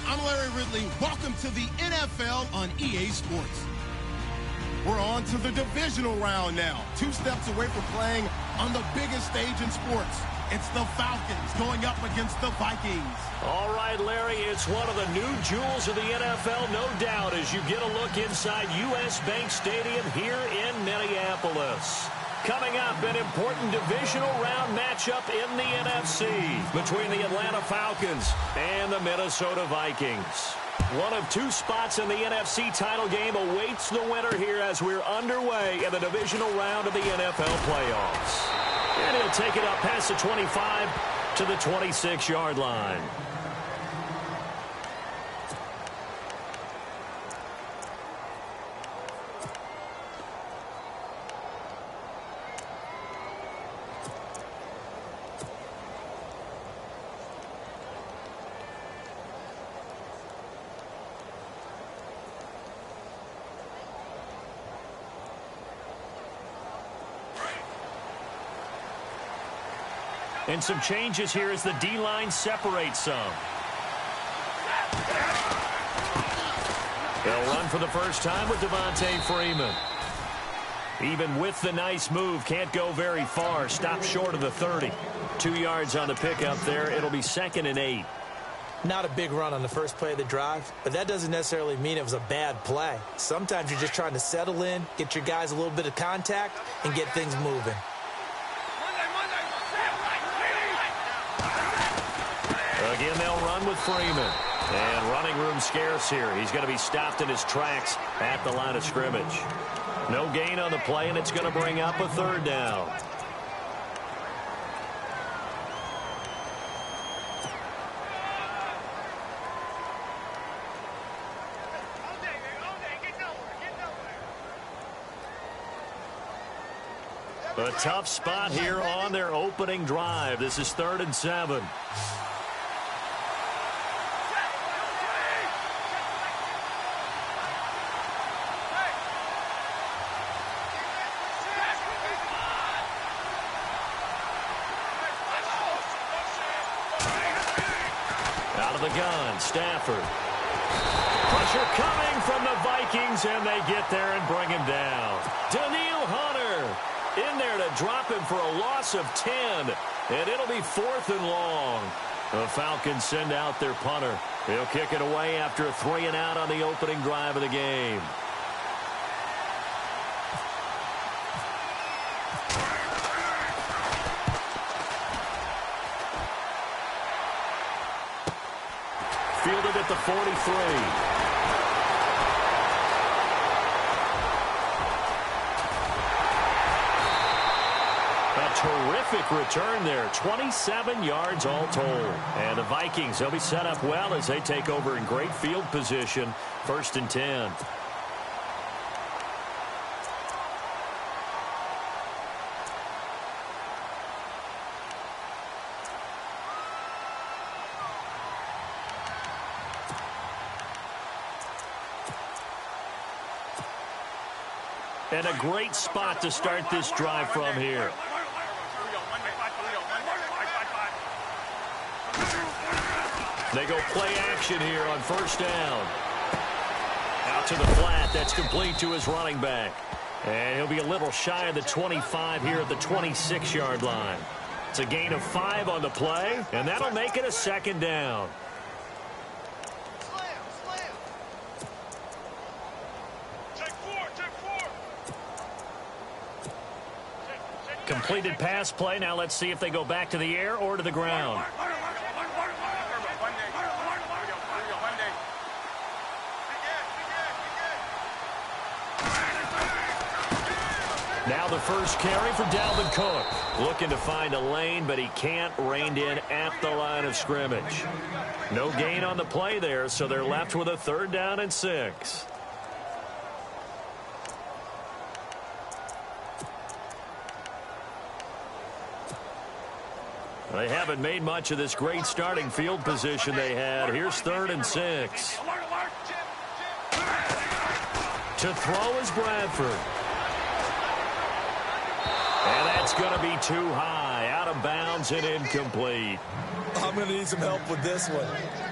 I'm Larry Ridley. Welcome to the NFL on EA Sports. We're on to the divisional round now. 2 steps away from playing on the biggest stage in sports. It's the Falcons going up against the Vikings. All right, Larry, it's one of the new jewels of the NFL, no doubt, as you get a look inside U.S. Bank Stadium here in Minneapolis. Coming up, an important divisional round matchup in the NFC between the Atlanta Falcons and the Minnesota Vikings. One of 2 spots in the NFC title game awaits the winner here as we're underway in the divisional round of the NFL playoffs. And he'll take it up past the 25 to the 26-yard line. And some changes here as the D-line separates some. They'll run for the first time with Devontae Freeman. Even with the nice move, can't go very far. Stop short of the 30. 2 yards on the pickup there. It'll be 2nd and 8. Not a big run on the first play of the drive, but that doesn't necessarily mean it was a bad play. Sometimes you're just trying to settle in, get your guys a little bit of contact, and get things moving. Again, they'll run with Freeman. And running room scarce here. He's going to be stopped in his tracks at the line of scrimmage. No gain on the play, and it's going to bring up a 3rd down. A tough spot here on their opening drive. This is 3rd and 7. Out of the gun, Stafford. Pressure coming from the Vikings, and they get there and bring him down. Danielle Hunter in there to drop him for a loss of 10, and it'll be 4th and long. The Falcons send out their punter. He'll kick it away after a 3-and-out on the opening drive of the game. Fielded at the 43. A terrific return there. 27 yards all told. And the Vikings, they'll be set up well as they take over in great field position. 1st and 10. And a great spot to start this drive from here. They go play action here on 1st down. Out to the flat. That's complete to his running back. And he'll be a little shy of the 25 here at the 26-yard line. It's a gain of 5 on the play, and that'll make it a 2nd down. Completed pass play. Now let's see if they go back to the air or to the ground. Now the first carry for Dalvin Cook. Looking to find a lane, but he can't. Reined in at the line of scrimmage. No gain on the play there, so they're left with a 3rd down and 6. They haven't made much of this great starting field position they had. Here's 3rd and 6. To throw is Bradford. And that's going to be too high. Out of bounds and incomplete. I'm going to need some help with this one.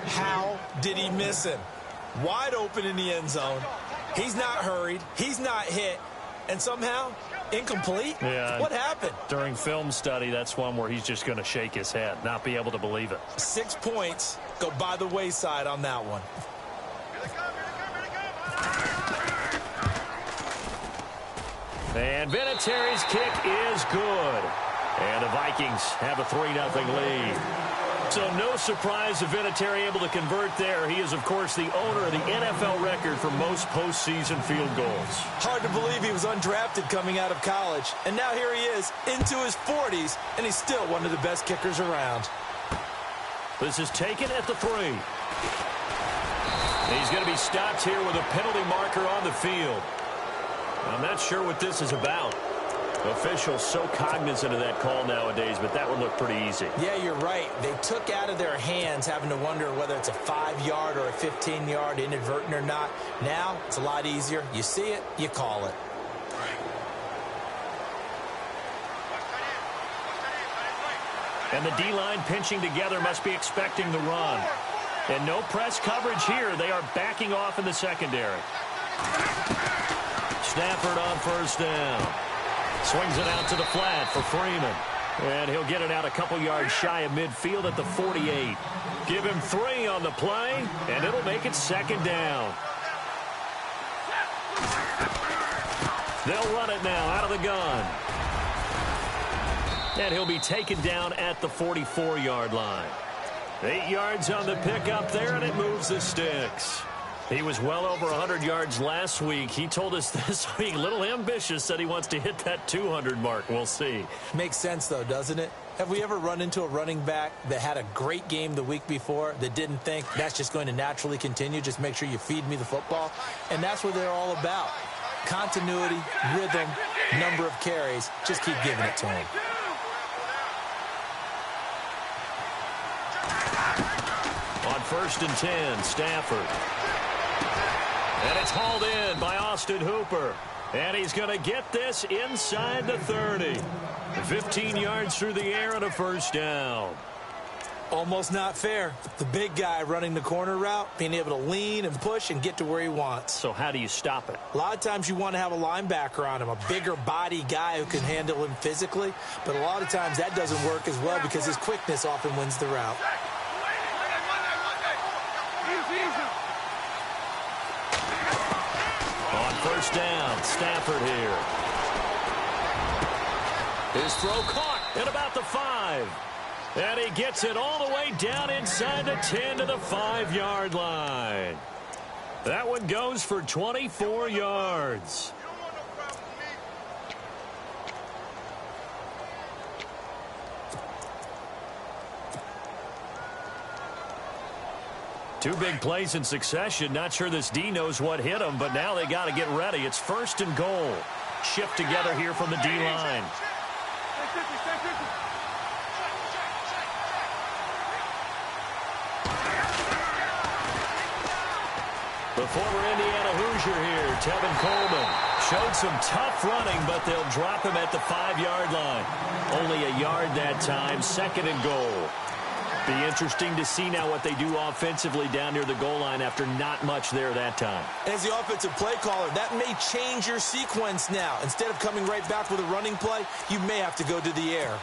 How Did he miss him? Wide open in the end zone. He's not hurried. He's not hit. And somehow, incomplete? Yeah. What happened? During film study, that's one where he's just going to shake his head, not be able to believe it. 6 points go by the wayside on that one. And Vinatieri's kick is good. And the Vikings have a 3-0 lead. So no surprise if Vinatieri able to convert there. He is, of course, the owner of the NFL record for most postseason field goals. Hard to believe he was undrafted coming out of college. And now here he is into his 40s, and he's still one of the best kickers around. This is taken at the 3. He's going to be stopped here with a penalty marker on the field. I'm not sure what this is about. Officials so cognizant of that call nowadays, but that one looked pretty easy. Yeah, you're right. They took out of their hands having to wonder whether it's a 5-yard or a 15-yard inadvertent or not. Now, it's a lot easier. You see it, you call it. And the D-line pinching together must be expecting the run. And no press coverage here. They are backing off in the secondary. Stafford on first down. Swings it out to the flat for Freeman. And he'll get it out a couple yards shy of midfield at the 48. Give him 3 on the play, and it'll make it second down. They'll run it now out of the gun. And he'll be taken down at the 44-yard line. 8 yards on the pickup there, and it moves the sticks. He was well over 100 yards last week. He told us this week, a little ambitious, said he wants to hit that 200 mark. We'll see. Makes sense, though, doesn't it? Have we ever run into a running back that had a great game the week before that didn't think that's just going to naturally continue? Just make sure you feed me the football. And that's what they're all about. Continuity, rhythm, number of carries. Just keep giving it to him. On 1st and 10, Stafford. And it's hauled in by Austin Hooper. And he's going to get this inside the 30. 15 yards through the air and a first down. Almost not fair. The big guy running the corner route, being able to lean and push and get to where he wants. So how do you stop it? A lot of times you want to have a linebacker on him, a bigger body guy who can handle him physically. But a lot of times that doesn't work as well because his quickness often wins the route. On first down, Stafford here. His throw caught at about the 5. And he gets it all the way down inside the 10 to the 5-yard line. That one goes for 24 yards. Two big plays in succession. Not sure this D knows what hit him, but now they got to get ready. It's 1st and goal. Shift together here from the D-line. The former Indiana Hoosier here, Tevin Coleman, showed some tough running, but they'll drop him at the 5-yard line. Only a yard that time, 2nd and goal. Be interesting to see now what they do offensively down near the goal line after not much there that time. As the offensive play caller, that may change your sequence now. Instead of coming right back with a running play, you may have to go to the air.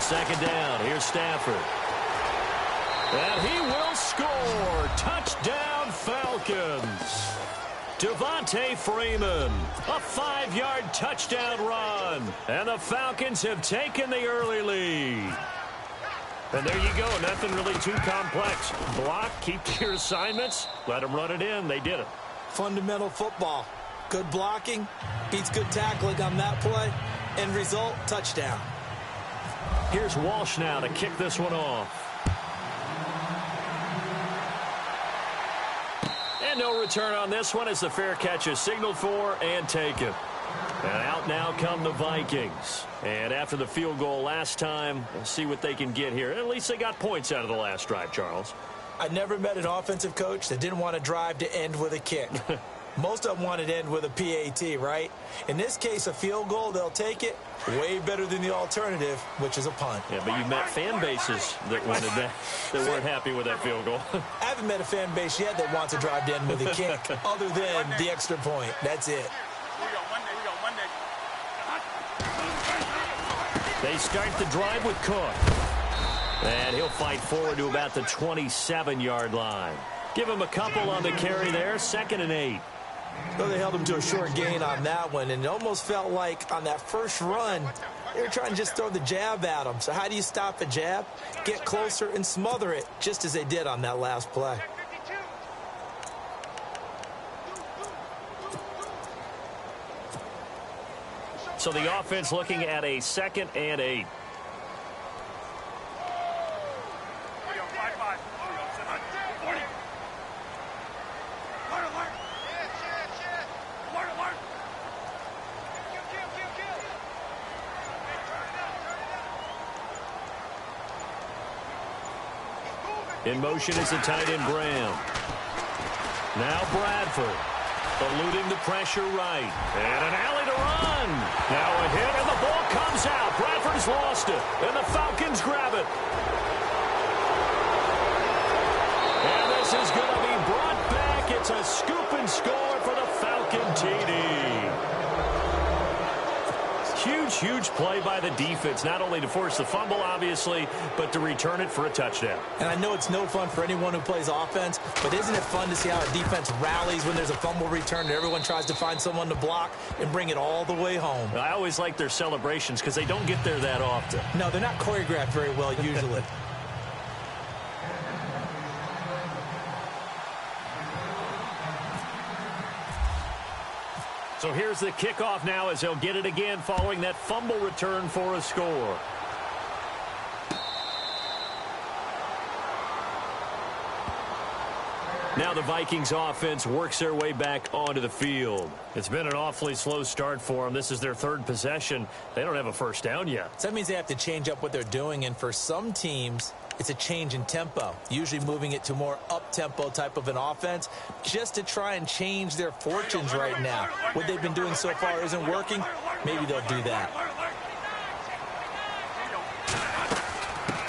Second down, here's Stafford. And he will score. Touchdown, Falcons. Devontae Freeman, a 5-yard touchdown run. And the Falcons have taken the early lead. And there you go, nothing really too complex. Block, keep to your assignments, let them run it in. They did it. Fundamental football. Good blocking, beats good tackling on that play. End result, touchdown. Here's Walsh now to kick this one off. And no return on this one as the fair catch is signaled for and taken. And out now come the Vikings. And after the field goal last time, we'll see what they can get here. At least they got points out of the last drive, Charles. I never met an offensive coach that didn't want to drive to end with a kick. Most of them wanted to end with a PAT, right? In this case, a field goal, they'll take it. Way better than the alternative, which is a punt. Yeah, but you met fan bases that wanted that weren't happy with that field goal. I haven't met a fan base yet that wants to drive to end with a kick, other than the extra point. That's it. They start the drive with Cook. And he'll fight forward to about the 27-yard line. Give him a couple on the carry there, 2nd and 8. So they held him to a short gain on that one, and it almost felt like on that first run, they were trying to just throw the jab at him. So how do you stop a jab? Get closer and smother it, just as they did on that last play. So the offense looking at a 2nd and 8. In motion is the tight end, Graham. Now Bradford. Eluding the pressure right. And an alley to run. Now a hit, and the ball comes out. Bradford's lost it, and the Falcons grab it. And this is going to be brought back. It's a scoop and score for the Falcon TD. Huge play by the defense, not only to force the fumble, obviously, but to return it for a touchdown. And I know it's no fun for anyone who plays offense, but isn't it fun to see how a defense rallies when there's a fumble return and everyone tries to find someone to block and bring it all the way home? I always like their celebrations because they don't get there that often. No, they're not choreographed very well usually. So here's the kickoff now as they'll get it again following that fumble return for a score. Now the Vikings offense works their way back onto the field. It's been an awfully slow start for them. This is their 3rd possession. They don't have a first down yet. So that means they have to change up what they're doing, and for some teams, it's a change in tempo, usually moving it to more up-tempo type of an offense just to try and change their fortunes right now. What they've been doing so far isn't working. Maybe they'll do that.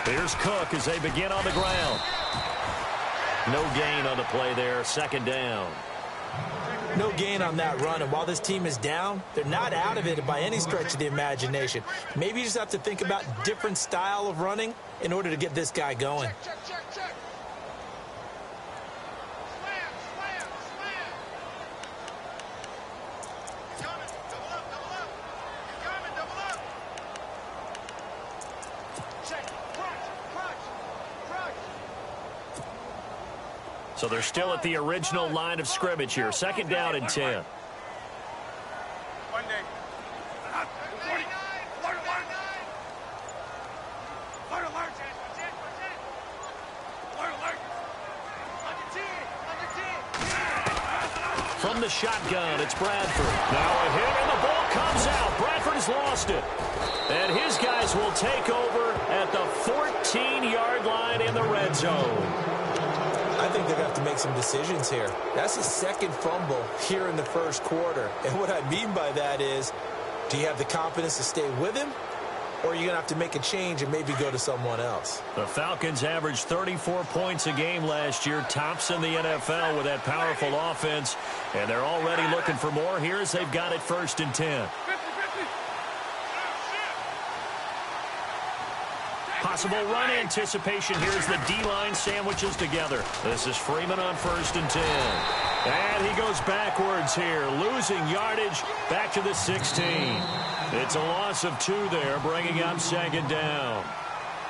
Here's Cook as they begin on the ground. No gain on the play there, 2nd down. No gain on that run, and while this team is down, they're not out of it by any stretch of the imagination. Maybe you just have to think about different style of running in order to get this guy going. So they're still at the original line of scrimmage here. 2nd down and 10. From the shotgun, it's Bradford. Now a hit, and the ball comes out. Bradford's lost it. And his guys will take over at the 14-yard line in the red zone. I think they're going to have to make some decisions here. That's his 2nd fumble here in the 1st quarter. And what I mean by that is, do you have the confidence to stay with him? Or are you going to have to make a change and maybe go to someone else? The Falcons averaged 34 points a game last year, tops in the NFL with that powerful offense. And they're already looking for more here as they've got it 1st and 10. Possible run anticipation. Here's the D-line sandwiches together. This is Freeman on 1st and 10. And he goes backwards here, losing yardage back to the 16. It's a loss of 2 there, bringing up 2nd down.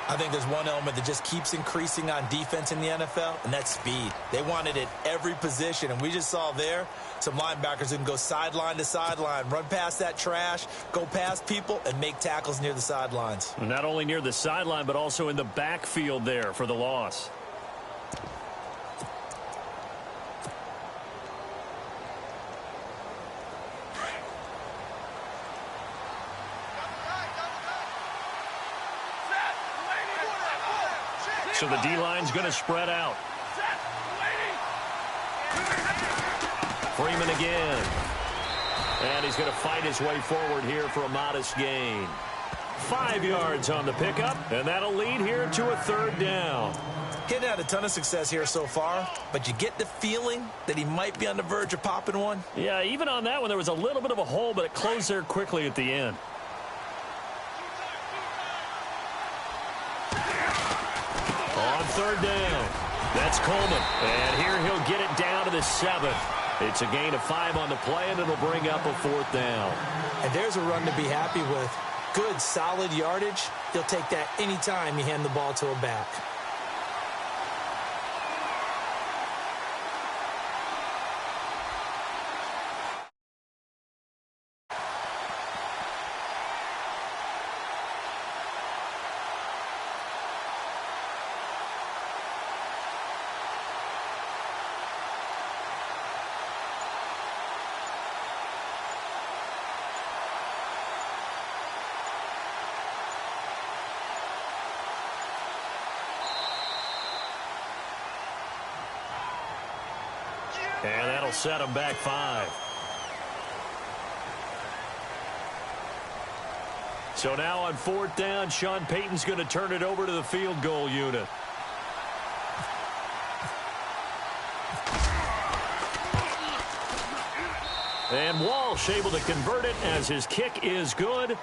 I think there's one element that just keeps increasing on defense in the NFL, and that's speed. They want it at every position, and we just saw there some linebackers who can go sideline to sideline, run past that trash, go past people, and make tackles near the sidelines. Not only near the sideline, but also in the backfield there for the loss. So the D-line's going to spread out. Freeman again. And he's going to fight his way forward here for a modest gain. 5 yards on the pickup, and that'll lead here to a third down. He's had a ton of success here so far, but you get the feeling that he might be on the verge of popping one. Yeah, even on that one, there was a little bit of a hole, but it closed there quickly at the end. On third down, that's Coleman. And here he'll get it down to the 7. It's a gain of 5 on the play, and it'll bring up a fourth down. And there's a run to be happy with. Good, solid yardage. He'll take that anytime you hand the ball to a back. And that'll set him back 5. So now on fourth down, Sean Payton's going to turn it over to the field goal unit. And Walsh able to convert it as his kick is good.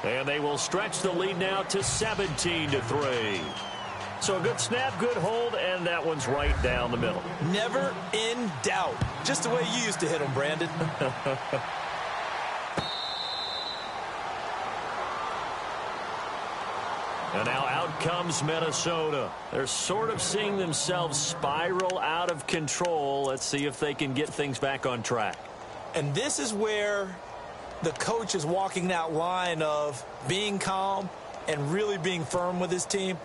And they will stretch the lead now to 17-3. So a good snap, good hold, and that one's right down the middle. Never in doubt. Just the way you used to hit them, Brandon. And now out comes Minnesota. They're sort of seeing themselves spiral out of control. Let's see if they can get things back on track. And this is where the coach is walking that line of being calm and really being firm with his team.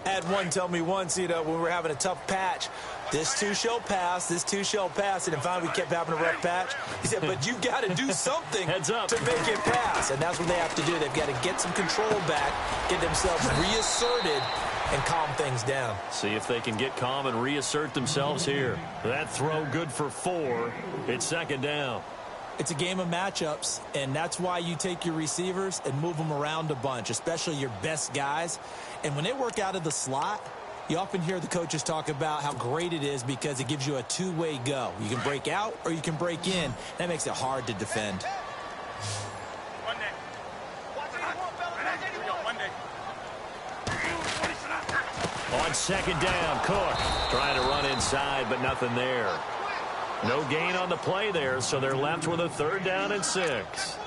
I had one tell me once, when we were having a tough patch, this too shall pass, this too shall pass. And finally we kept having a rough patch. He said, but you've got to do something Heads up. to make it pass. And that's what they have to do. They've got to get some control back, get themselves reasserted, and calm things down. See if they can get calm and reassert themselves here. That throw good for 4. It's second down. It's a game of matchups, and that's why you take your receivers and move them around a bunch, especially your best guys. And when they work out of the slot, you often hear the coaches talk about how great it is because it gives you a two-way go. You can break out or you can break in. That makes it hard to defend. On second down, Cook trying to run inside, but nothing there. No gain on the play there, so they're left with a third down and 6.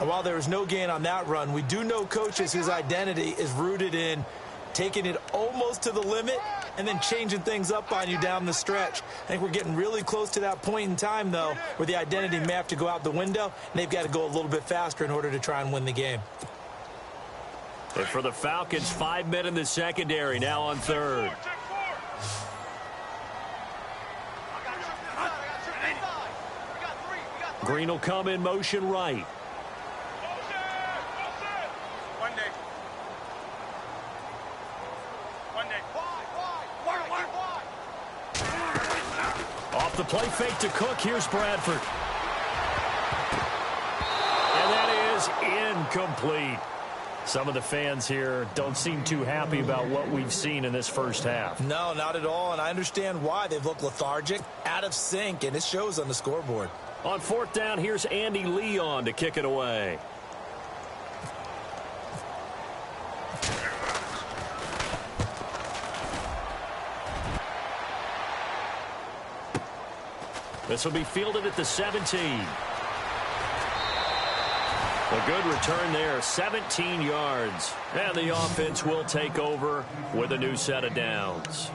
And while there was no gain on that run, we do know coaches whose identity is rooted in taking it almost to the limit and then changing things up on you down the stretch. I think we're getting really close to that point in time, though, where the identity may have to go out the window, and they've got to go a little bit faster in order to try and win the game. And for the Falcons, 5 men in the secondary, now on third. Green will come in motion right. Off the play fake to Cook. Here's Bradford. And that is incomplete. Some of the fans here don't seem too happy about what we've seen in this first half. No, not at all, and I understand why. They've looked lethargic, out of sync, and it shows on the scoreboard. On fourth down, here's Andy Leon to kick it away. This will be fielded at the 17. A good return there, 17 yards. And the offense will take over with a new set of downs.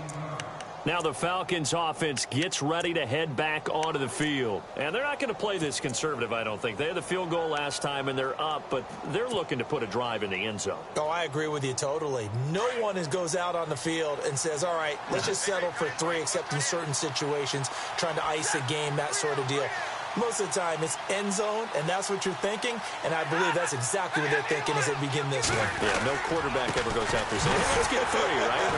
Now the Falcons offense gets ready to head back onto the field. And they're not going to play this conservative, I don't think. They had the field goal last time, and they're up, but they're looking to put a drive in the end zone. Oh, I agree with you totally. No one goes out on the field and says, all right, let's just settle for 3, except in certain situations, trying to ice a game, that sort of deal. Most of the time, it's end zone, and that's what you're thinking, and I believe that's exactly what they're thinking as they begin this one. Yeah, no quarterback ever goes out there saying, hey, let's get 3, right?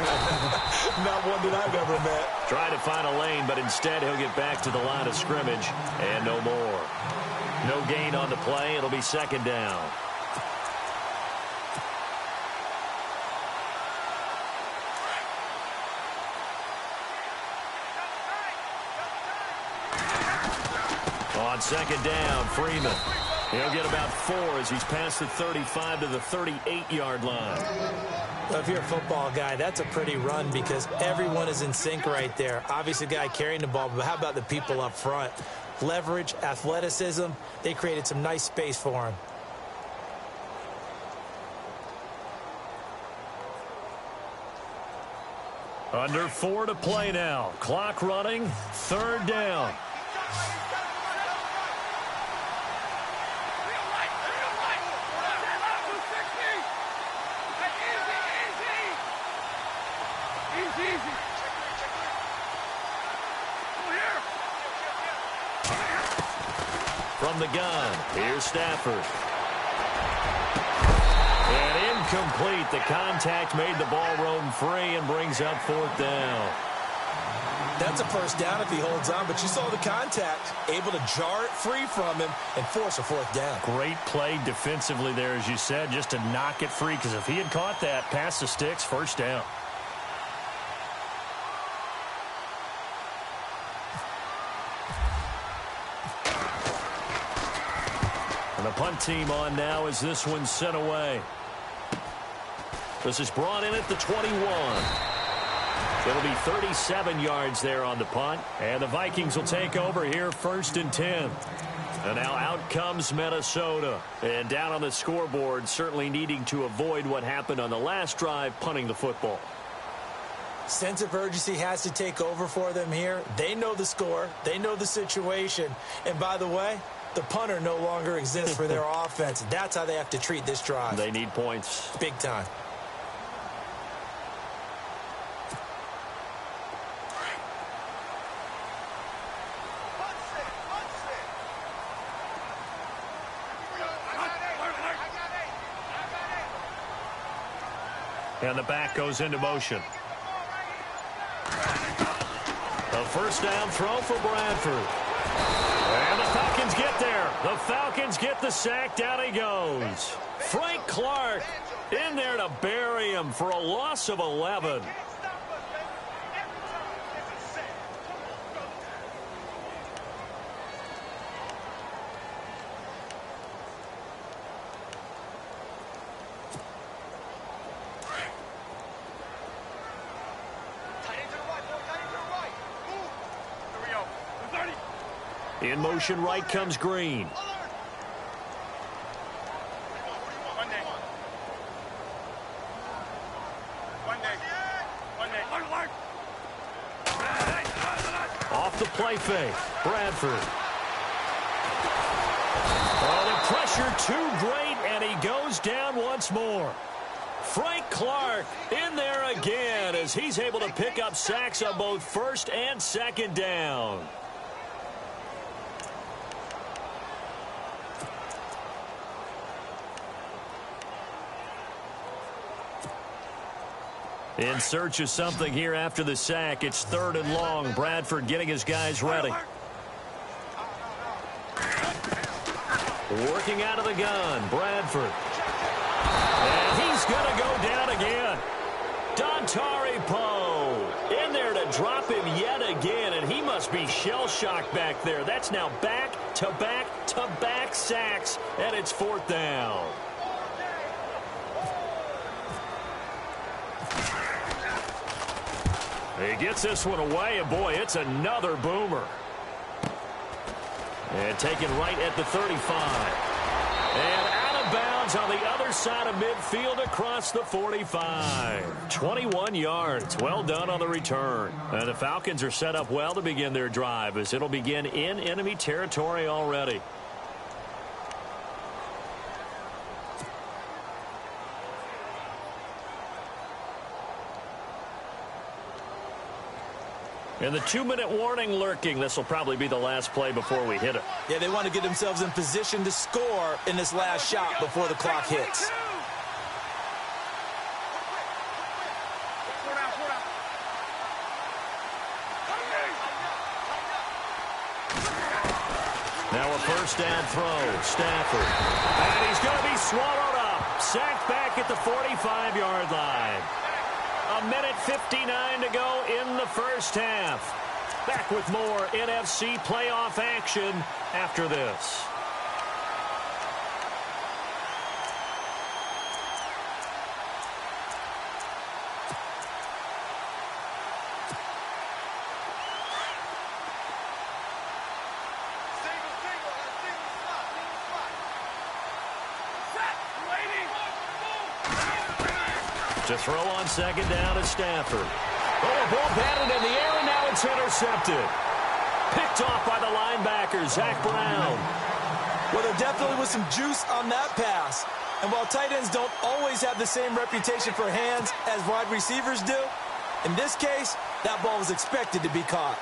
Not one that I've ever met. Try to find a lane, but instead he'll get back to the line of scrimmage, and no more. No gain on the play. It'll be second down. On second down, Freeman. He'll get about 4 as he's past the 35 to the 38-yard line. Well, if you're a football guy, that's a pretty run because everyone is in sync right there. Obviously, the guy carrying the ball, but how about the people up front? Leverage, athleticism, they created some nice space for him. Under 4 to play now. Clock running, third down. From the gun, here's Stafford. And incomplete. The contact made the ball roam free and brings up fourth down. That's a first down if he holds on, but you saw the contact. Able to jar it free from him and force a fourth down. Great play defensively there, as you said, just to knock it free, because if he had caught that, past the sticks, first down. And the punt team on now as this one's sent away. This is brought in at the 21. It'll be 37 yards there on the punt. And the Vikings will take over here first and 10. And now out comes Minnesota. And down on the scoreboard, certainly needing to avoid what happened on the last drive, punting the football. Sense of urgency has to take over for them here. They know the score. They know the situation. And by the way, the punter no longer exists for their offense. That's how they have to treat this drive. They need points. Big time. And the back goes into motion. A first down throw for Bradford. And the Falcons get there. The Falcons get the sack. Down he goes. Frank Clark in there to bury him for a loss of 11. In motion right comes Green. Off the play fake. Bradford. Oh, the pressure too great, and he goes down once more. Frank Clark in there again as he's able to pick up sacks on both first and second down. In search of something here after the sack. It's third and long. Bradford getting his guys ready. Working out of the gun. Bradford. And he's going to go down again. Dontari Poe in there to drop him yet again, and he must be shell-shocked back there. That's now back-to-back-to-back sacks, and it's fourth down. He gets this one away, and boy, it's another boomer. And taken right at the 35. And out of bounds on the other side of midfield across the 45. 21 yards. Well done on the return. And the Falcons are set up well to begin their drive as it'll begin in enemy territory already. And the 2-minute warning lurking. This will probably be the last play before we hit it. Yeah, they want to get themselves in position to score in this last shot before the clock hits. Now a first down throw. Stafford. And he's going to be swallowed up. Sacked back at the 45-yard line. 1:59 to go in the first half. Back with more NFC playoff action after this. To throw on second down is Stafford. Oh, a ball batted in the air, and now it's intercepted. Picked off by the linebacker, Zach Brown. Well, there definitely was some juice on that pass. And while tight ends don't always have the same reputation for hands as wide receivers do, in this case, that ball was expected to be caught.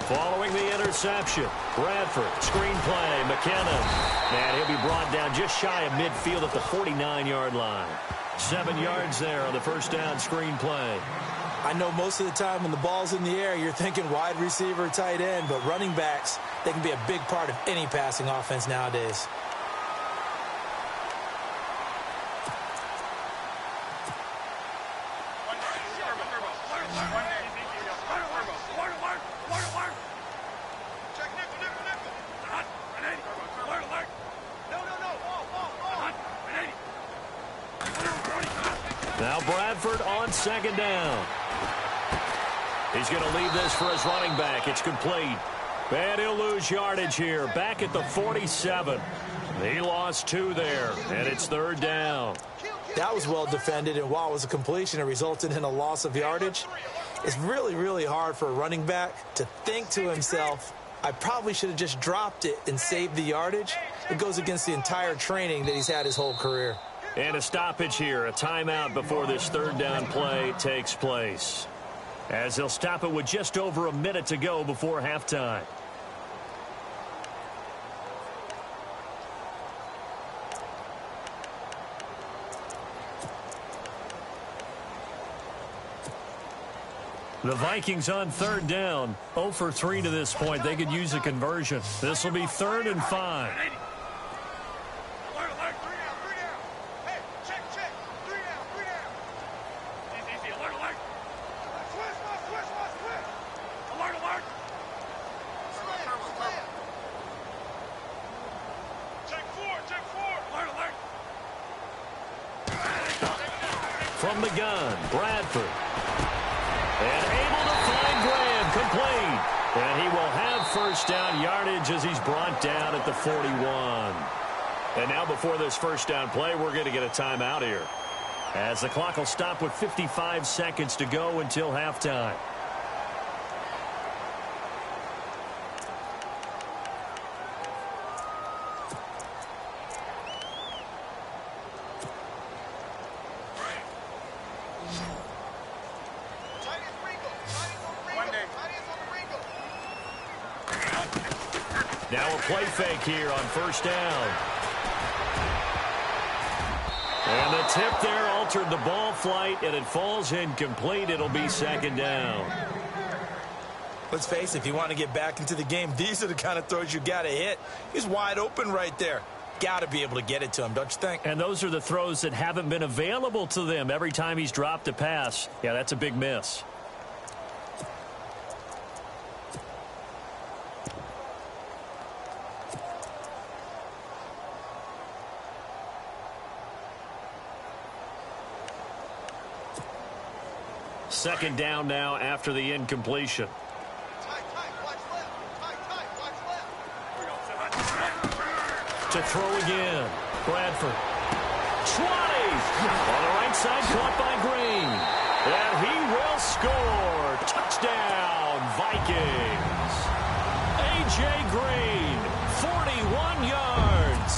Following the interception, Bradford, screenplay, McKinnon. And he'll be brought down just shy of midfield at the 49-yard line. 7 yards there on the first down screenplay. I know most of the time when the ball's in the air, you're thinking wide receiver, tight end, but running backs, they can be a big part of any passing offense nowadays. Now Bradford on second down. He's going to leave this for his running back. It's complete. And he'll lose yardage here. Back at the 47. He lost 2 there, and it's third down. That was well defended, and while it was a completion, it resulted in a loss of yardage. It's really, really hard for a running back to think to himself, I probably should have just dropped it and saved the yardage. It goes against the entire training that he's had his whole career. And a stoppage here, a timeout before this third down play takes place. As they'll stop it with just over a minute to go before halftime. The Vikings on third down, 0 for 3 to this point. They could use a conversion. This will be 3rd and 5. From the gun, Bradford. And able to find Graham, complete. And he will have first down yardage as he's brought down at the 41. And now before this first down play, we're going to get a timeout here, as the clock will stop with 55 seconds to go until halftime. Now a play fake here on first down. And the tip there altered the ball flight, and it falls incomplete. It'll be second down. Let's face it, if you want to get back into the game, these are the kind of throws you got to hit. He's wide open right there. Got to be able to get it to him, don't you think? And those are the throws that haven't been available to them every time he's dropped a pass. Yeah, that's a big miss. Second down now after the incompletion. To throw again, Bradford. 20. On the right side, caught by Green. And he will score. Touchdown, Vikings. A.J. Green, 41 yards.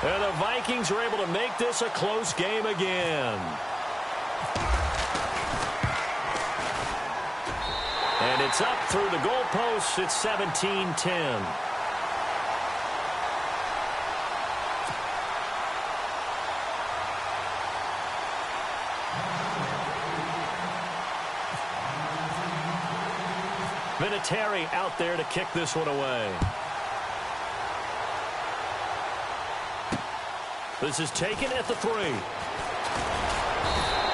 And the Vikings are able to make this a close game again. And it's up through the goalposts. It's 17-10. Vinatieri out there to kick this one away. This is taken at the 3.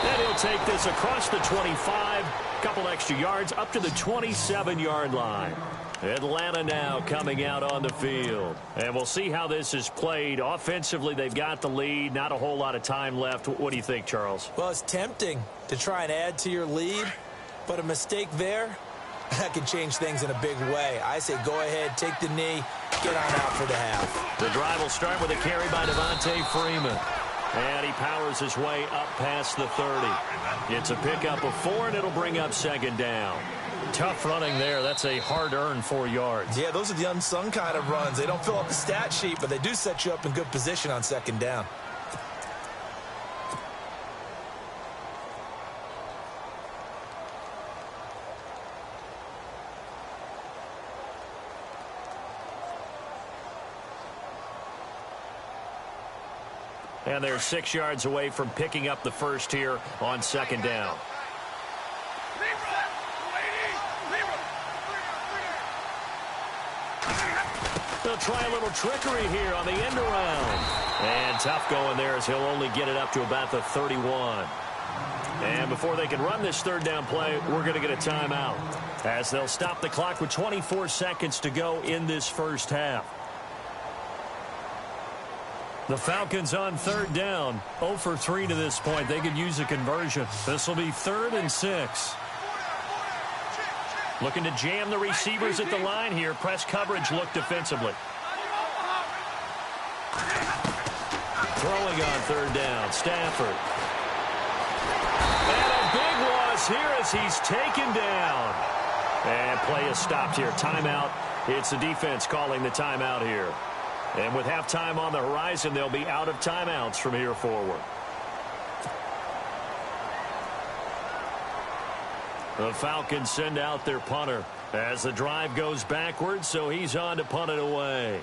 And he'll take this across the 25. Couple extra yards up to the 27-yard line. Atlanta now coming out on the field. And we'll see how this is played. Offensively, they've got the lead. Not a whole lot of time left. What do you think, Charles? Well, it's tempting to try and add to your lead, but a mistake there, that can change things in a big way. I say go ahead, take the knee, get on out for the half. The drive will start with a carry by Devontae Freeman. And he powers his way up past the 30. It's a pickup of 4, and it'll bring up second down. Tough running there. That's a hard-earned 4 yards. Yeah, those are the unsung kind of runs. They don't fill up the stat sheet, but they do set you up in good position on second down. And they're 6 yards away from picking up the first here on second down. They'll try a little trickery here on the end around. And tough going there as he'll only get it up to about the 31. And before they can run this third down play, we're going to get a timeout, as they'll stop the clock with 24 seconds to go in this first half. The Falcons on third down, 0 for 3 to this point. They could use a conversion. This will be 3rd and 6. Looking to jam the receivers at the line here. Press coverage look defensively. Throwing on third down, Stafford. And a big loss here as he's taken down. And play is stopped here. Timeout. It's the defense calling the timeout here. And with halftime on the horizon, they'll be out of timeouts from here forward. The Falcons send out their punter as the drive goes backwards, so he's on to punt it away.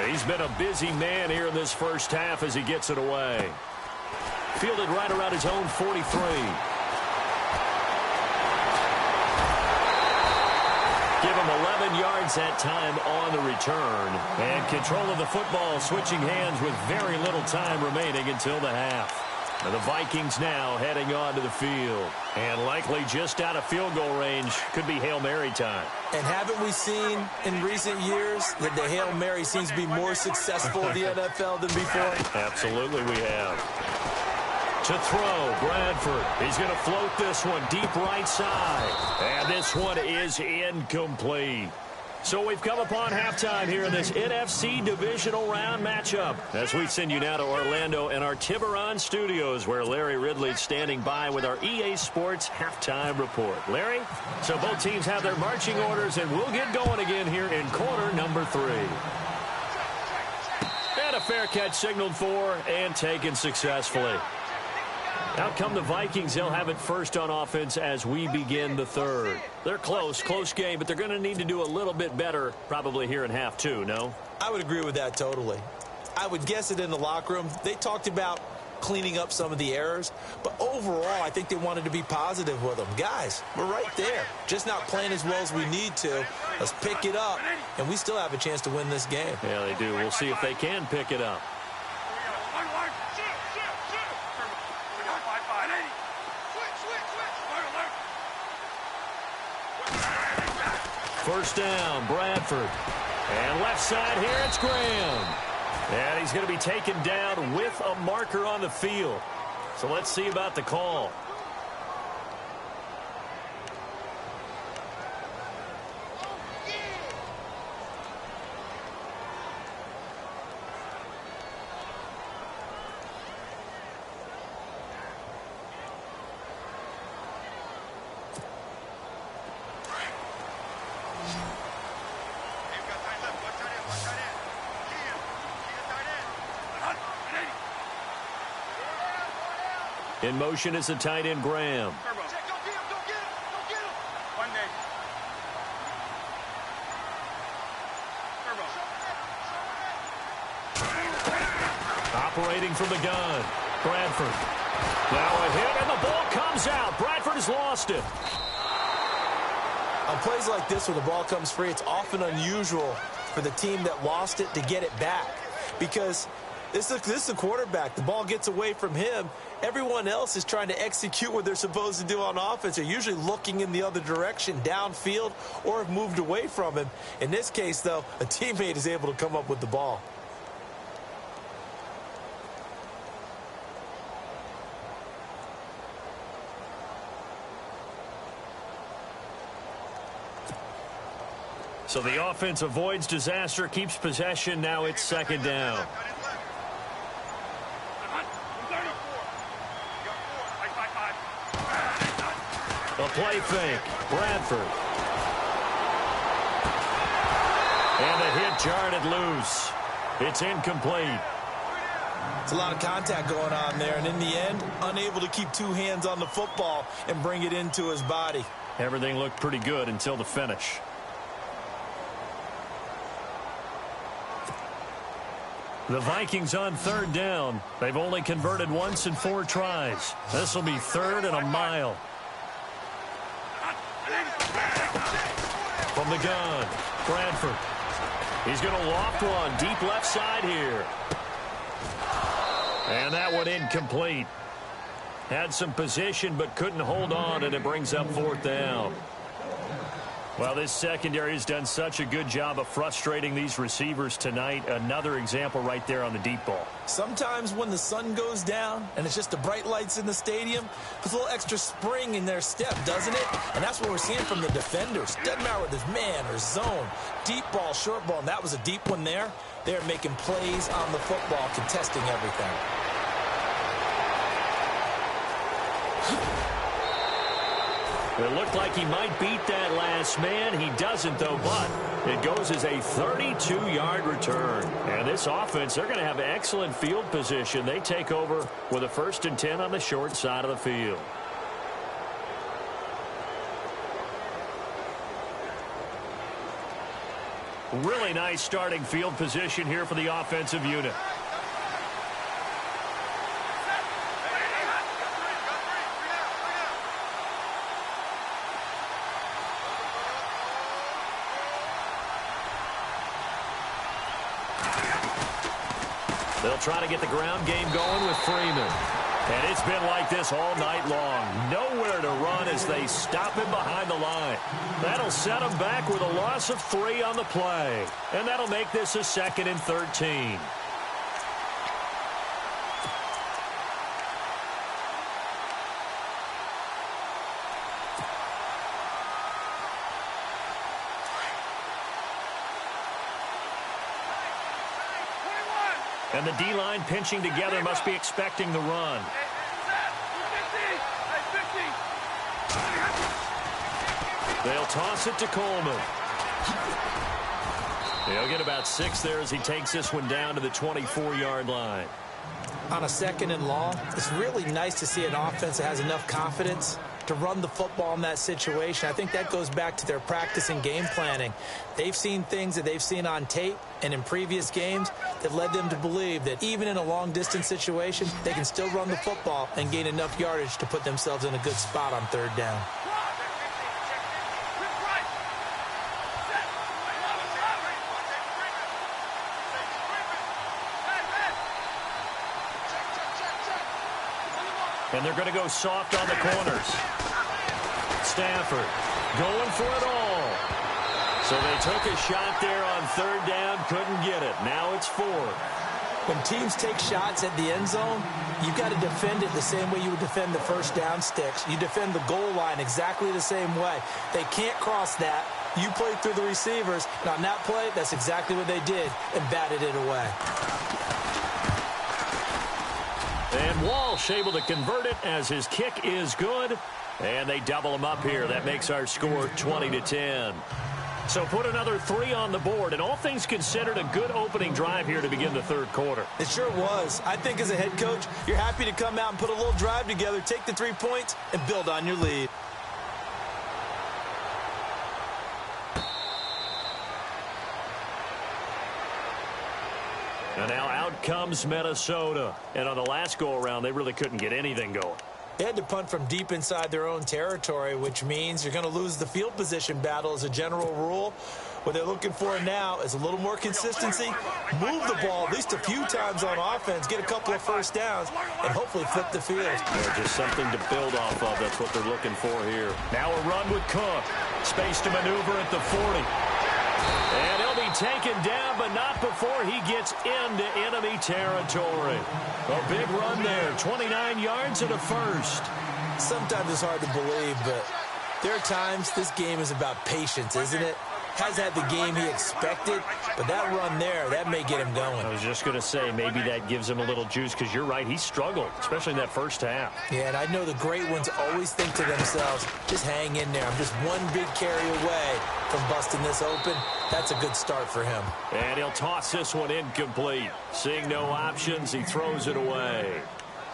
He's been a busy man here in this first half as he gets it away. Fielded right around his own 43. Give him 11 yards that time on the return. And control of the football switching hands with very little time remaining until the half. And the Vikings now heading on to the field. And likely just out of field goal range. Could be Hail Mary time. And haven't we seen in recent years that the Hail Mary seems to be more successful in the NFL than before? Absolutely we have. To throw, Bradford. He's going to float this one deep right side. And this one is incomplete. So we've come upon halftime here in this NFC divisional round matchup. As we send you now to Orlando and our Tiburon studios, where Larry Ridley's standing by with our EA Sports halftime report. Larry, so both teams have their marching orders, and we'll get going again here in quarter number 3. And a fair catch signaled for and taken successfully. Out come the Vikings. They'll have it first on offense as we begin the third. They're close game, but they're going to need to do a little bit better probably here in half 2, no? I would agree with that totally. I would guess it in the locker room. They talked about cleaning up some of the errors, but overall I think they wanted to be positive with them. Guys, we're right there. Just not playing as well as we need to. Let's pick it up, and we still have a chance to win this game. Yeah, they do. We'll see if they can pick it up. First down, Bradford. And left side here, it's Graham. And he's going to be taken down with a marker on the field. So let's see about the call. In motion is the tight end, Graham. Operating from the gun, Bradford. Now a hit, and the ball comes out. Bradford has lost it. On plays like this where the ball comes free, it's often unusual for the team that lost it to get it back. Because this is a quarterback. The ball gets away from him. Everyone else is trying to execute what they're supposed to do on offense. They're usually looking in the other direction, downfield, or have moved away from him. In this case, though, a teammate is able to come up with the ball. So the offense avoids disaster, keeps possession. Now it's second down. A play fake. Bradford. And a hit jarred it loose. It's incomplete. It's a lot of contact going on there, and in the end, unable to keep two hands on the football and bring it into his body. Everything looked pretty good until the finish. The Vikings on third down. They've only converted once in 4 tries. This will be third and a mile. From the gun, Bradford. He's going to loft one deep left side here. And that one incomplete. Had some position but couldn't hold on, and it brings up fourth down. Well, this secondary has done such a good job of frustrating these receivers tonight. Another example right there on the deep ball. Sometimes when the sun goes down and it's just the bright lights in the stadium, there's a little extra spring in their step, doesn't it? And that's what we're seeing from the defenders. Doesn't matter whether it's man or zone, deep ball, short ball, and that was a deep one there. They're making plays on the football, contesting everything. It looked like he might beat that last man. He doesn't, though, but it goes as a 32-yard return. And this offense, they're going to have excellent field position. They take over with a 1st and 10 on the short side of the field. Really nice starting field position here for the offensive unit. They'll try to get the ground game going with Freeman. And it's been like this all night long. Nowhere to run as they stop him behind the line. That'll set him back with a loss of 3 on the play. And that'll make this a 2nd and 13. And the D-line pinching together must be expecting the run. They'll toss it to Coleman. He'll get about 6 there as he takes this one down to the 24-yard line. On a 2nd and long, it's really nice to see an offense that has enough confidence to run the football in that situation. I think that goes back to their practice and game planning. They've seen things that they've seen on tape and in previous games that led them to believe that even in a long-distance situation, they can still run the football and gain enough yardage to put themselves in a good spot on 3rd down. And they're going to go soft on the corners. Stafford going for it all. So they took a shot there on 3rd down, couldn't get it. Now it's 4th. When teams take shots at the end zone, you've got to defend it the same way you would defend the 1st down sticks. You defend the goal line exactly the same way. They can't cross that. You played through the receivers. And on that play, that's exactly what they did and batted it away. And Walsh able to convert it as his kick is good. And they double him up here. That makes our score 20-10. So put another 3 on the board, and all things considered, a good opening drive here to begin the third quarter. It sure was. I think as a head coach, you're happy to come out and put a little drive together, take the 3 points, and build on your lead. And now out comes Minnesota. And on the last go-around, they really couldn't get anything going. They had to punt from deep inside their own territory, which means you're going to lose the field position battle as a general rule. What they're looking for now is a little more consistency, move the ball at least a few times on offense, get a couple of first downs, and hopefully flip the field. Yeah, just something to build off of. That's what they're looking for here. Now a run with Cook. Space to maneuver at the 40. And he'll be taken down, but not before he gets into enemy territory. A big run there, 29 yards and a first. Sometimes it's hard to believe, but there are times this game is about patience, isn't it? Has had the game he expected, but that run there, that may get him going. I was just going to say, maybe that gives him a little juice, because you're right, he struggled, especially in that first half. Yeah, and I know the great ones always think to themselves, just hang in there. I'm just one big carry away from busting this open. That's a good start for him. And he'll toss this one incomplete. Seeing no options, he throws it away.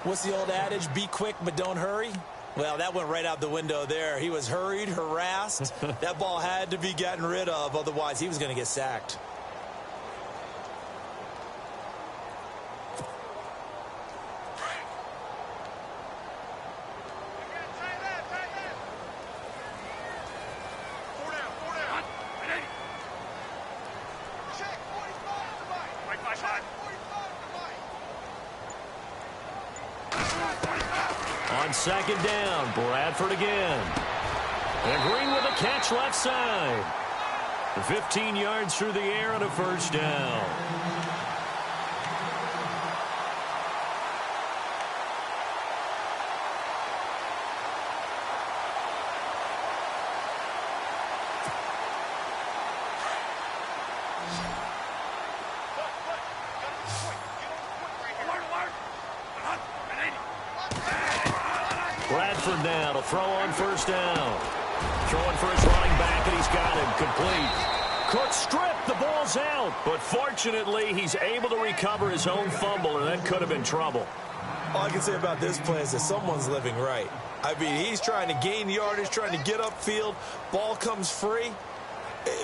What's the old adage? Be quick, but don't hurry. Well, that went right out the window there. He was hurried, harassed. That ball had to be gotten rid of, otherwise he was going to get sacked. On second down, Bradford again. And Green with a catch left side. 15 yards through the air and a first down. Bradford now to throw on first down. Throwing for his running back, and he's got him complete. Cook stripped, the ball's out. But fortunately, he's able to recover his own fumble, and that could have been trouble. All I can say about this play is that someone's living right. I mean, he's trying to gain yardage, trying to get upfield. Ball comes free.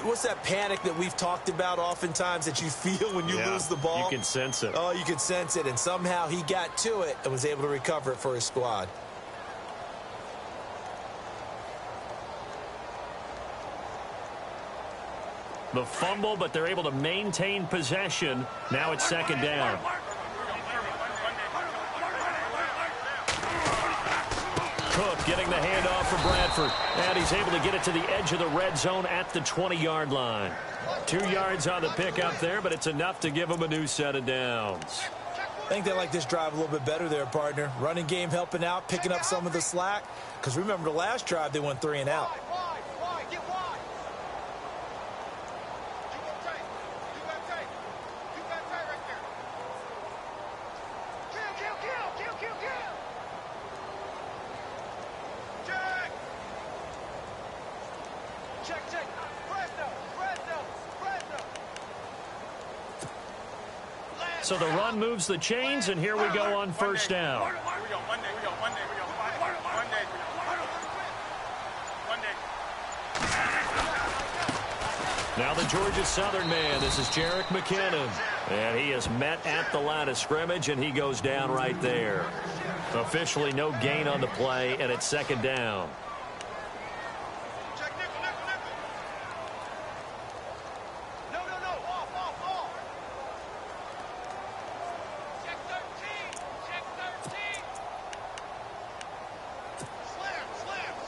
What's that panic that we've talked about oftentimes that you feel when you lose the ball? You can sense it. Oh, you can sense it, and somehow he got to it and was able to recover it for his squad. The fumble, but they're able to maintain possession. Now it's second down. Cook getting the handoff for Bradford. And he's able to get it to the edge of the red zone at the 20-yard line. 2 yards on the pickup there, but it's enough to give him a new set of downs. I think they like this drive a little bit better there, partner. Running game helping out, picking up some of the slack. Because remember the last drive, they went 3 and out. So the run moves the chains, and here we go on first down. Now the Georgia Southern man. This is Jerick McKinnon. And he is met at the line of scrimmage, and he goes down right there. Officially no gain on the play, and it's second down.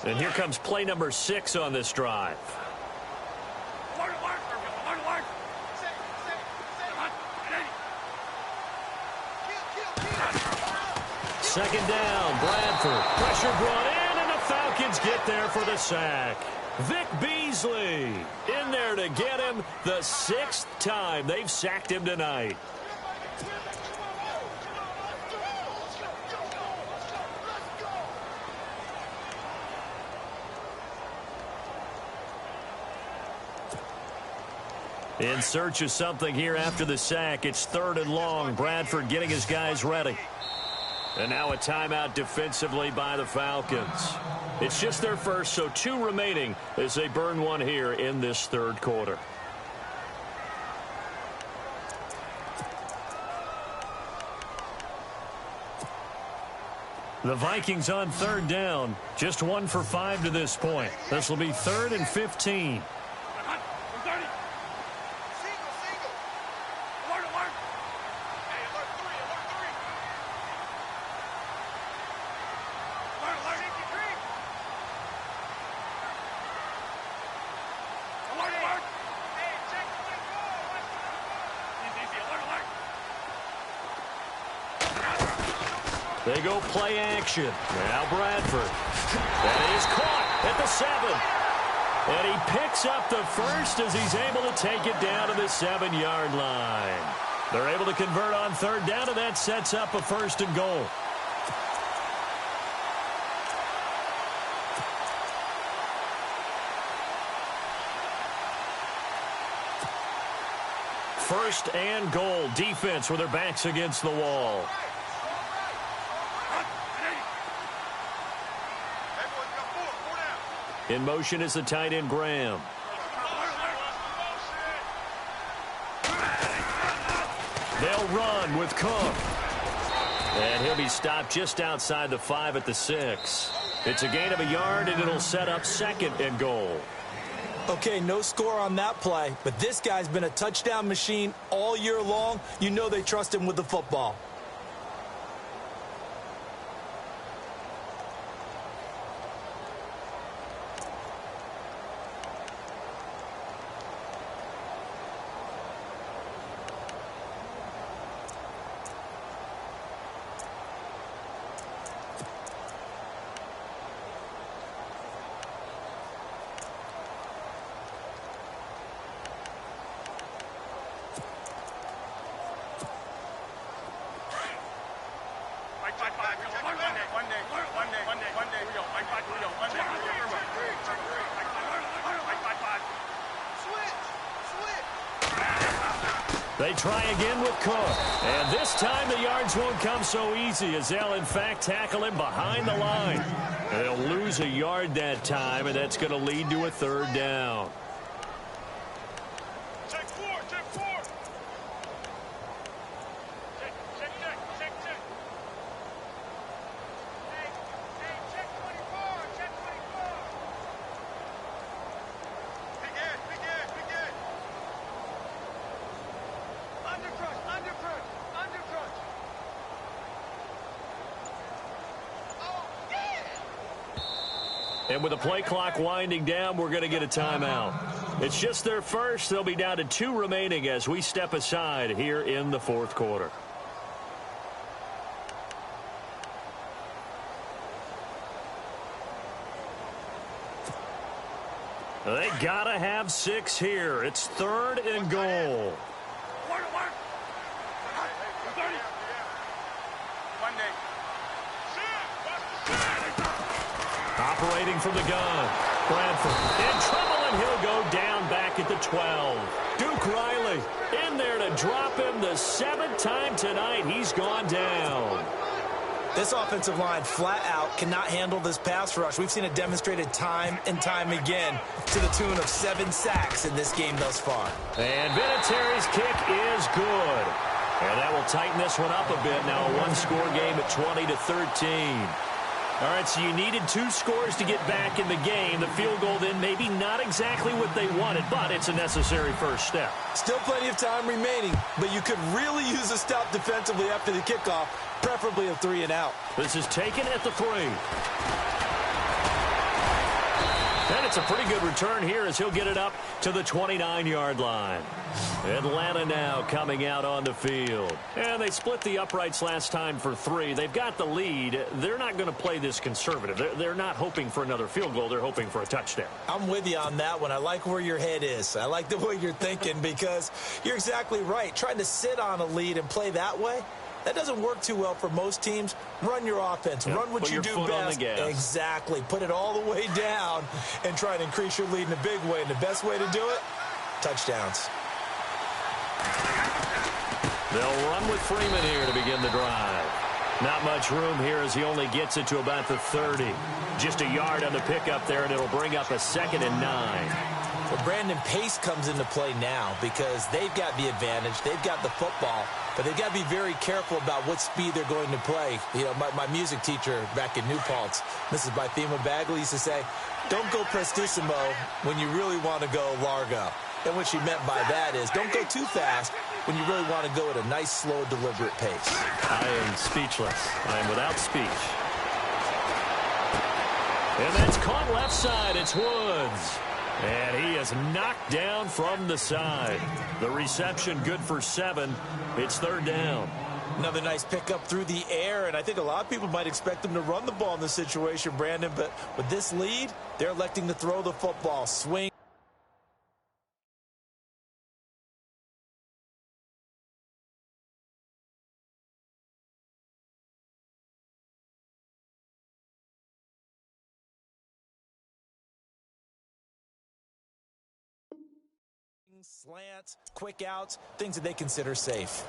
And here comes play number 6 on this drive. Second down, Bradford. Pressure brought in, and the Falcons get there for the sack. Vic Beasley in there to get him the 6th time they've sacked him tonight. In search of something here after the sack. It's 3rd and long. Bradford getting his guys ready. And now a timeout defensively by the Falcons. It's just their first, so 2 remaining as they burn one here in this 3rd quarter. The Vikings on 3rd down. Just 1 for 5 to this point. This will be 3rd and 15. They go play action. Now Bradford. That is caught at the 7. And he picks up the first as he's able to take it down to the 7-yard line. They're able to convert on 3rd down, and that sets up a 1st and goal. First and goal. Defense with their backs against the wall. In motion is the tight end, Graham. They'll run with Cook. And he'll be stopped just outside the 5 at the 6. It's a gain of a yard, and it'll set up 2nd and goal. Okay, no score on that play, but this guy's been a touchdown machine all year long. You know they trust him with the football. They try again with Cook. And this time the yards won't come so easy as they'll, in fact, tackle him behind the line. They'll lose a yard that time, and that's going to lead to a 3rd down. Check 4, check 4. Check. Hey, check 24, check 24. Big Ed. Under crush. Oh, yeah. And with the play clock winding down, we're going to get a timeout. It's just their first. They'll be down to 2 remaining as we step aside here in the 4th quarter. They got to have 6 here. It's 3rd and goal. Operating from the gun. Bradford in trouble, and he'll go down back at the 12. Duke Riley in there to drop him the 7th time tonight. He's gone down. This offensive line flat out cannot handle this pass rush. We've seen it demonstrated time and time again to the tune of 7 sacks in this game thus far. And Vinatieri's kick is good. And that will tighten this one up a bit. Now a 1-score game at 20-13. All right, so you needed 2 scores to get back in the game. The field goal then maybe not exactly what they wanted, but it's a necessary first step. Still plenty of time remaining, but you could really use a stop defensively after the kickoff, preferably a 3 and out. This is taken at the 3. And it's a pretty good return here as he'll get it up to the 29-yard line. Atlanta now coming out on the field. And they split the uprights last time for 3. They've got the lead. They're not going to play this conservative. They're not hoping for another field goal. They're hoping for a touchdown. I'm with you on that one. I like where your head is. I like the way you're thinking because you're exactly right. Trying to sit on a lead and play that way, that doesn't work too well for most teams. Run your offense. Yep. Run what you do best. Exactly. Put it all the way down and try to increase your lead in a big way. And the best way to do it, touchdowns. They'll run with Freeman here to begin the drive. Not much room here as he only gets it to about the 30. Just a yard on the pickup there, and it'll bring up a 2nd and 9. Well, Brandon, pace comes into play now because they've got the advantage. They've got the football, but they've got to be very careful about what speed they're going to play. You know, my music teacher back in New Paltz, Mrs. Bythema Bagley, used to say, don't go prestissimo when you really want to go largo. And what she meant by that is don't go too fast when you really want to go at a nice, slow, deliberate pace. I am speechless. I am without speech. And that's caught left side. It's Woods. And he is knocked down from the side. The reception good for 7. It's 3rd down. Another nice pickup through the air, and I think a lot of people might expect them to run the ball in this situation, Brandon, but with this lead, they're electing to throw the football. Swing. Slants, quick outs, things that they consider safe.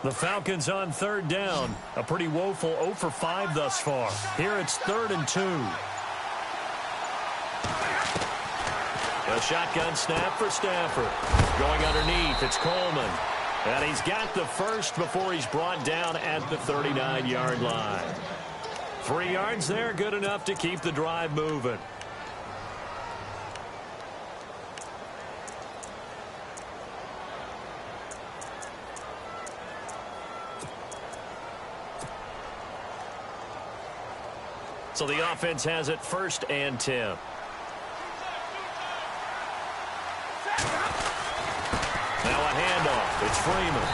The Falcons on 3rd down. A pretty woeful 0 for 5 thus far. Here it's 3rd and 2. A shotgun snap for Stafford. Going underneath, it's Coleman. And he's got the first before he's brought down at the 39-yard line. 3 yards there, good enough to keep the drive moving. So the offense has it 1st and 10. Now a handoff. It's Freeman.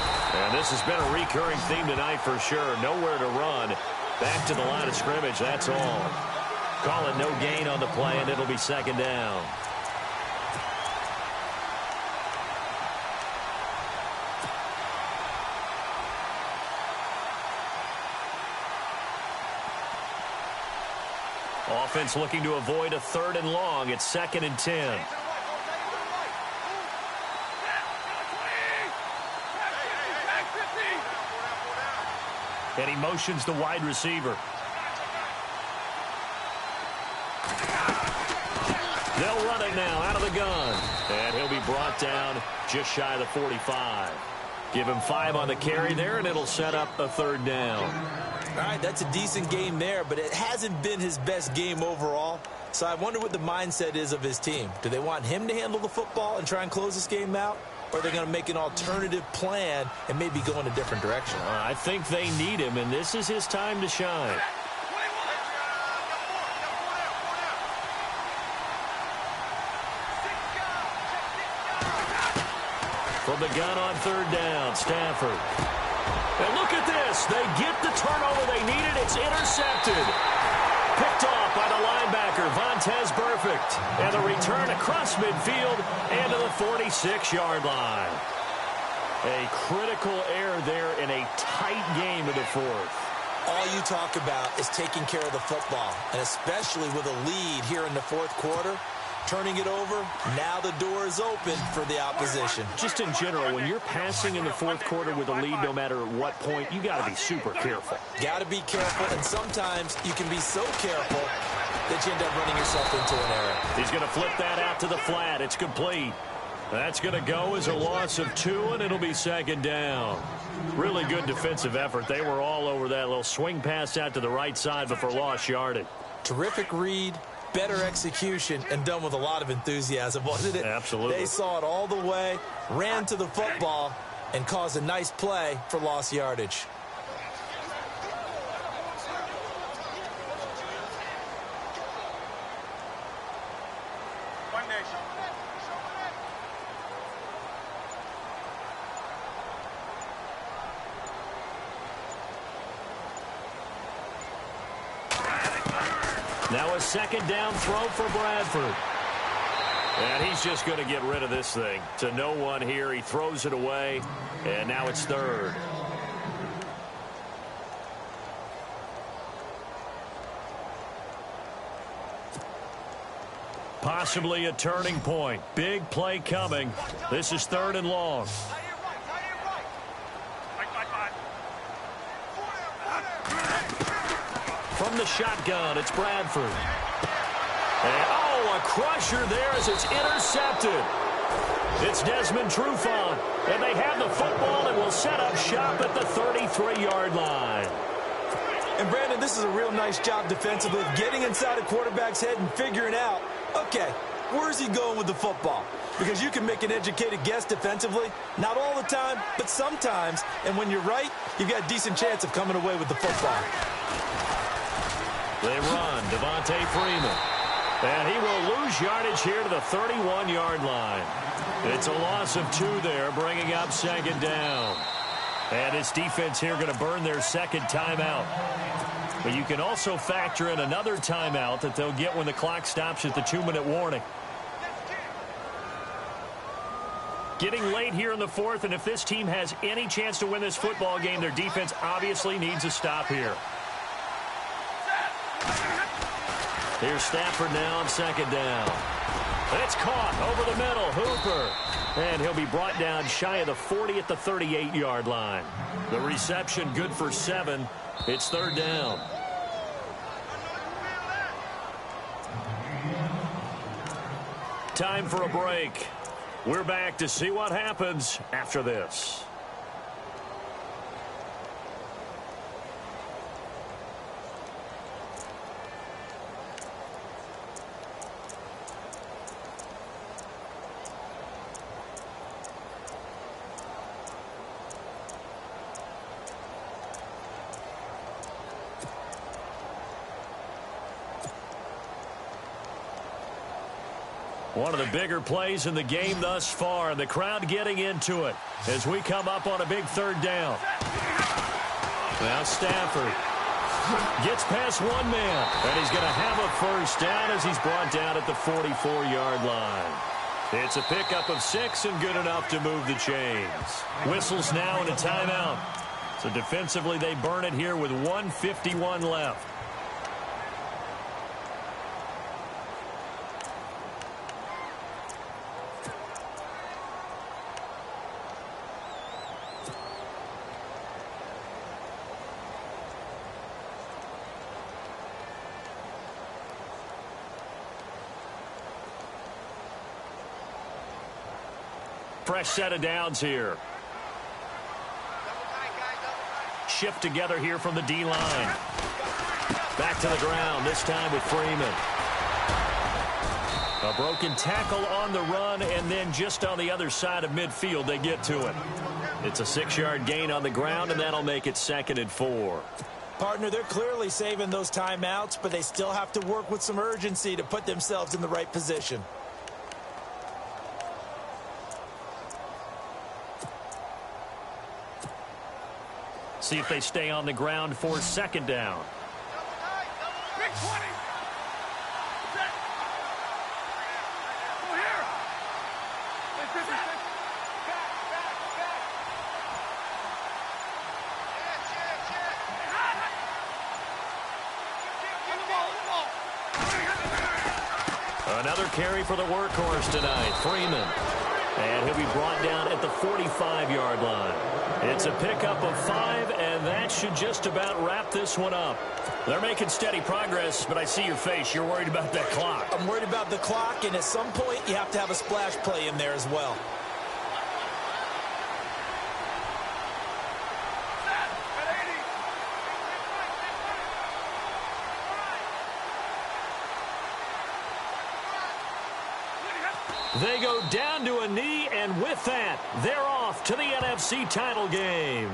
And this has been a recurring theme tonight for sure. Nowhere to run. Back to the line of scrimmage. That's all. Call it no gain on the play, and it'll be 2nd down. Offense looking to avoid a 3rd and long. It's 2nd and 10. And he motions the wide receiver. They'll run it now out of the gun. And he'll be brought down just shy of the 45. Give him 5 on the carry there, and it'll set up a 3rd down. All right, that's a decent game there, but it hasn't been his best game overall. So I wonder what the mindset is of his team. Do they want him to handle the football and try and close this game out? Or are they going to make an alternative plan and maybe go in a different direction? I think they need him, and this is his time to shine. From the gun on 3rd down, Stafford. And look at this. They get the turnover they needed. It's intercepted. Picked off by the linebacker, Vontaze Burfict. And the return across midfield and to the 46-yard line. A critical error there in a tight game of the 4th. All you talk about is taking care of the football, and especially with a lead here in the 4th quarter. Turning it over, now the door is open for the opposition. Just in general, when you're passing in the 4th quarter with a lead, no matter what point, you got to be super careful. Got to be careful, and sometimes you can be so careful that you end up running yourself into an error. He's going to flip that out to the flat. It's complete. That's going to go as a loss of 2, and it'll be 2nd down. Really good defensive effort. They were all over that little swing pass out to the right side before lost yardage. Terrific read. Better execution, and done with a lot of enthusiasm, wasn't it? Absolutely. They saw it all the way, ran to the football, and caused a nice play for lost yardage. One nation. Now a 2nd down throw for Bradford. And he's just going to get rid of this thing. To no one here. He throws it away. And now it's third. Possibly a turning point. Big play coming. This is third and long. From the shotgun, it's Bradford. And, oh, a crusher there as it's intercepted. It's Desmond Trufant. And they have the football and will set up shop at the 33-yard line. And, Brandon, this is a real nice job defensively of getting inside a quarterback's head and figuring out, okay, where's he going with the football? Because you can make an educated guess defensively. Not all the time, but sometimes. And when you're right, you've got a decent chance of coming away with the football. They run. Devontae Freeman. And he will lose yardage here to the 31-yard line. It's a loss of 2 there, bringing up second down. And this defense here going to burn their second timeout. But you can also factor in another timeout that they'll get when the clock stops at the 2-minute warning. Getting late here in the fourth, and if this team has any chance to win this football game, their defense obviously needs a stop here. Here's Stafford now on second down. It's caught over the middle. Hooper. And he'll be brought down shy of the 40 at the 38-yard line. The reception good for 7. It's third down. Time for a break. We're back to see what happens after this. One of the bigger plays in the game thus far, and the crowd getting into it as we come up on a big third down. Now Stafford gets past one man, and he's going to have a first down as he's brought down at the 44-yard line. It's a pickup of 6 and good enough to move the chains. Whistles now and a timeout. So defensively they burn it here with 1:51 left. Fresh set of downs here. Shift together here from the D-line. Back to the ground, this time with Freeman. A broken tackle on the run, and then just on the other side of midfield, they get to it. It's a 6-yard gain on the ground, and that'll make it 2nd and 4. Partner, they're clearly saving those timeouts, but they still have to work with some urgency to put themselves in the right position. See if they stay on the ground for second down. Big 20. Another carry for the workhorse tonight, Freeman. And he'll be brought down at the 45-yard line. It's a pickup of 5, and that should just about wrap this one up. They're making steady progress, but I see your face. You're worried about that clock. I'm worried about the clock, and at some point, you have to have a splash play in there as well. They go down to a knee, and with that, they're off to the NFC title game.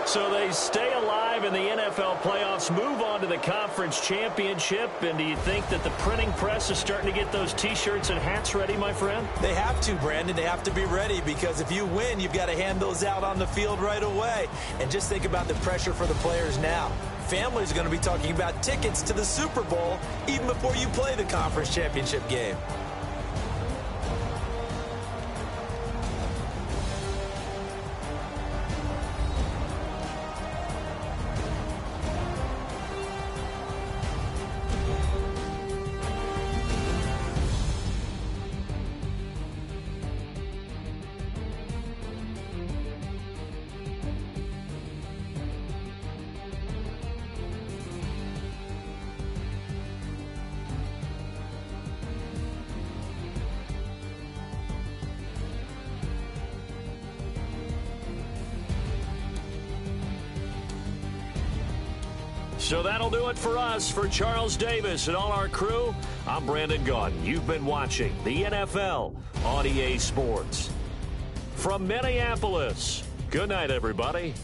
So they stay alive in the NFL playoffs, move on to the conference championship. And do you think that the printing press is starting to get those T-shirts and hats ready, my friend? They have to, Brandon. They have to be ready because if you win, you've got to hand those out on the field right away. And just think about the pressure for the players now. Families are going to be talking about tickets to the Super Bowl even before you play the conference championship game. So that'll do it for us. For Charles Davis and all our crew, I'm Brandon Gaudin. You've been watching the NFL on EA Sports. From Minneapolis, good night, everybody.